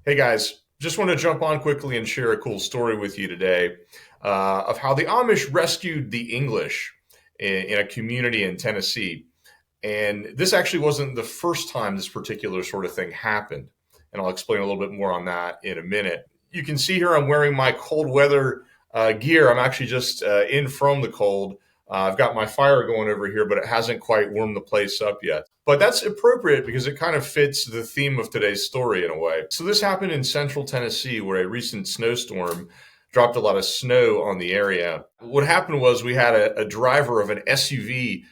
Hey guys, just want to jump on quickly and share a cool story with you today of how the Amish rescued the English in a community in Tennessee. And this actually wasn't the first time this particular sort of thing happened. And I'll explain a little bit more on that in a minute. You can see here I'm wearing my cold weather gear. I'm actually just in from the cold. I've got my fire going over here, but it hasn't quite warmed the place up yet. But that's appropriate because it kind of fits the theme of today's story in a way. So this happened in central Tennessee where a recent snowstorm dropped a lot of snow on the area. What happened was we had a driver of an SUV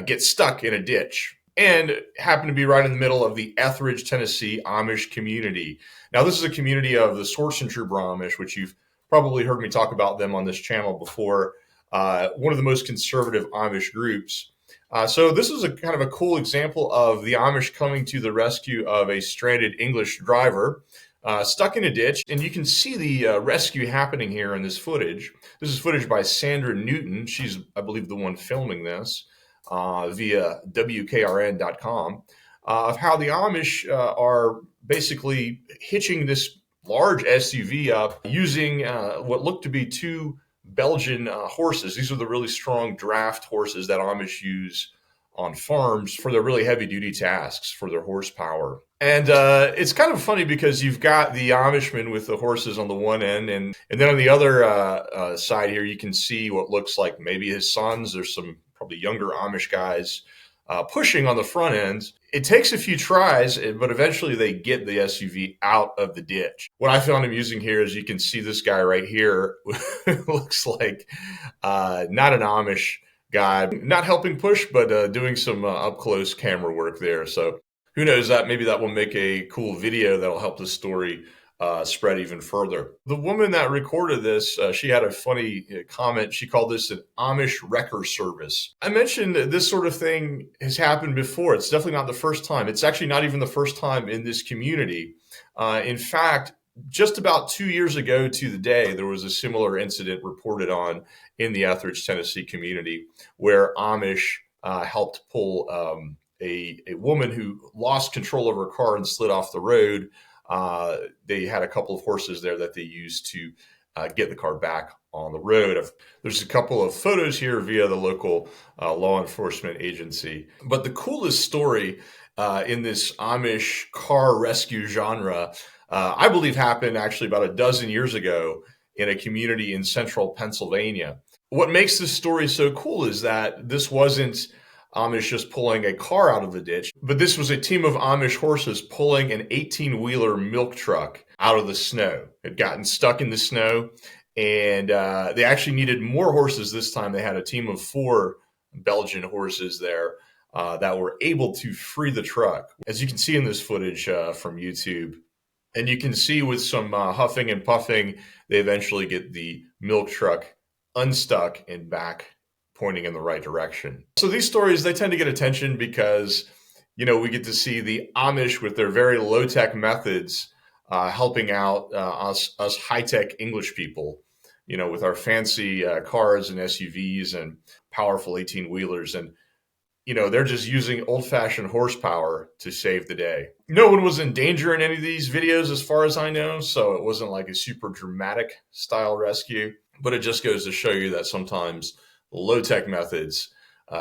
get stuck in a ditch and happened to be right in the middle of the Etheridge, Tennessee Amish community. Now, this is a community of the Source and Trooper Amish, which you've probably heard me talk about them on this channel before. One of the most conservative Amish groups. So this is a kind of a cool example of the Amish coming to the rescue of a stranded English driver stuck in a ditch. And you can see the rescue happening here in this footage. This is footage by Sandra Newton. She's, I believe, the one filming this via WKRN.com of how the Amish are basically hitching this large SUV up using what looked to be two Belgian horses. These are the really strong draft horses that Amish use on farms for their really heavy duty tasks, for their horsepower. And it's kind of funny because you've got the Amishman with the horses on the one end, and then on the other side here, you can see what looks like maybe his sons. There's some probably younger Amish guys pushing on the front ends. It takes a few tries, but eventually they get the SUV out of the ditch. What I found amusing here is you can see this guy right here looks like not an Amish guy, not helping push, but doing some up close camera work there. So who knows, that maybe that will make a cool video that'll help the story spread even further. The woman that recorded this, she had a funny comment. She called this an Amish wrecker service. I mentioned this sort of thing has happened before. It's definitely not the first time. It's actually not even the first time in this community. In fact, just about 2 years ago to the day, there was a similar incident reported on in the Etheridge, Tennessee community where Amish helped pull a woman who lost control of her car and slid off the road. They had a couple of horses there that they used to get the car back on the road. There's a couple of photos here via the local law enforcement agency. But the coolest story in this Amish car rescue genre, I believe happened actually about a dozen years ago in a community in central Pennsylvania. What makes this story so cool is that this wasn't Amish just pulling a car out of the ditch, but this was a team of Amish horses pulling an 18-wheeler milk truck out of the snow. It had gotten stuck in the snow, and they actually needed more horses this time. They had a team of 4 Belgian horses there that were able to free the truck. As you can see in this footage from YouTube, and you can see with some huffing and puffing, they eventually get the milk truck unstuck and back pointing in the right direction. So these stories, they tend to get attention because, you know, we get to see the Amish with their very low-tech methods helping out us high-tech English people, you know, with our fancy cars and SUVs and powerful 18-wheelers. And, you know, they're just using old-fashioned horsepower to save the day. No one was in danger in any of these videos as far as I know, so it wasn't like a super dramatic style rescue. But it just goes to show you that sometimes low-tech methods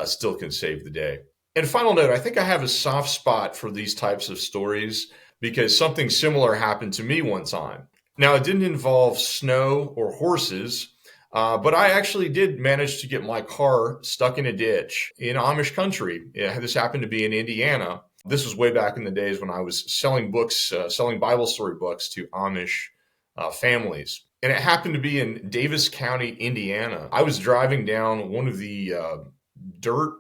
still can save the day. And final note, I think I have a soft spot for these types of stories because something similar happened to me one time. Now, it didn't involve snow or horses, but I actually did manage to get my car stuck in a ditch in Amish country. This happened to be in Indiana. This was way back in the days when I was selling books, selling Bible story books to Amish families. And it happened to be in Davis County, Indiana. I was driving down one of the dirt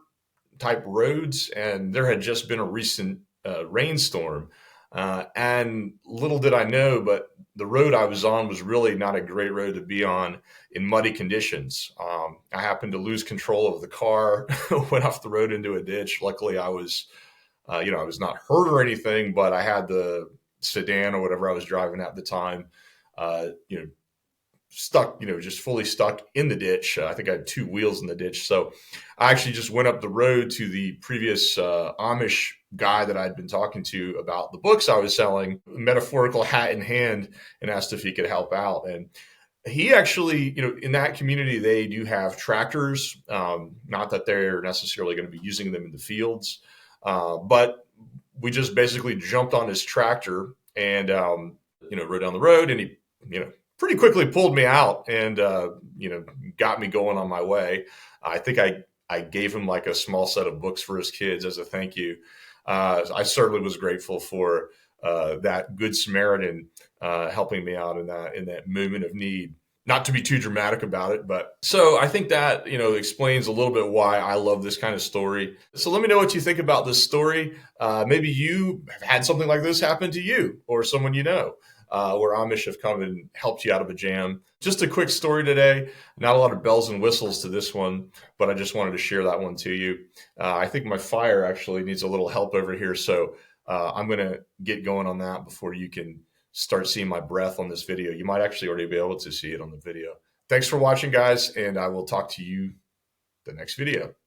type roads, and there had just been a recent rainstorm. And little did I know, but the road I was on was really not a great road to be on in muddy conditions. I happened to lose control of the car, went off the road into a ditch. Luckily, I was not hurt or anything, but I had the sedan or whatever I was driving at the time, stuck, just fully stuck in the ditch. I think I had 2 wheels in the ditch. So I actually just went up the road to the previous Amish guy that I'd been talking to about the books I was selling, metaphorical hat in hand, and asked if he could help out. And he actually, in that community, they do have tractors. Not that they're necessarily going to be using them in the fields, but we just basically jumped on his tractor and, rode down the road, and he, pretty quickly pulled me out and, got me going on my way. I think I gave him like a small set of books for his kids as a thank you. I certainly was grateful for that good Samaritan helping me out in that moment of need. Not to be too dramatic about it, but so I think that explains a little bit why I love this kind of story. So let me know what you think about this story. Maybe you have had something like this happen to you or someone you know, where Amish have come and helped you out of a jam. Just a quick story today. Not a lot of bells and whistles to this one, but I just wanted to share that one to you. I think my fire actually needs a little help over here, so I'm going to get going on that before you can start seeing my breath on this video. You might actually already be able to see it on the video. Thanks for watching, guys, and I will talk to you the next video.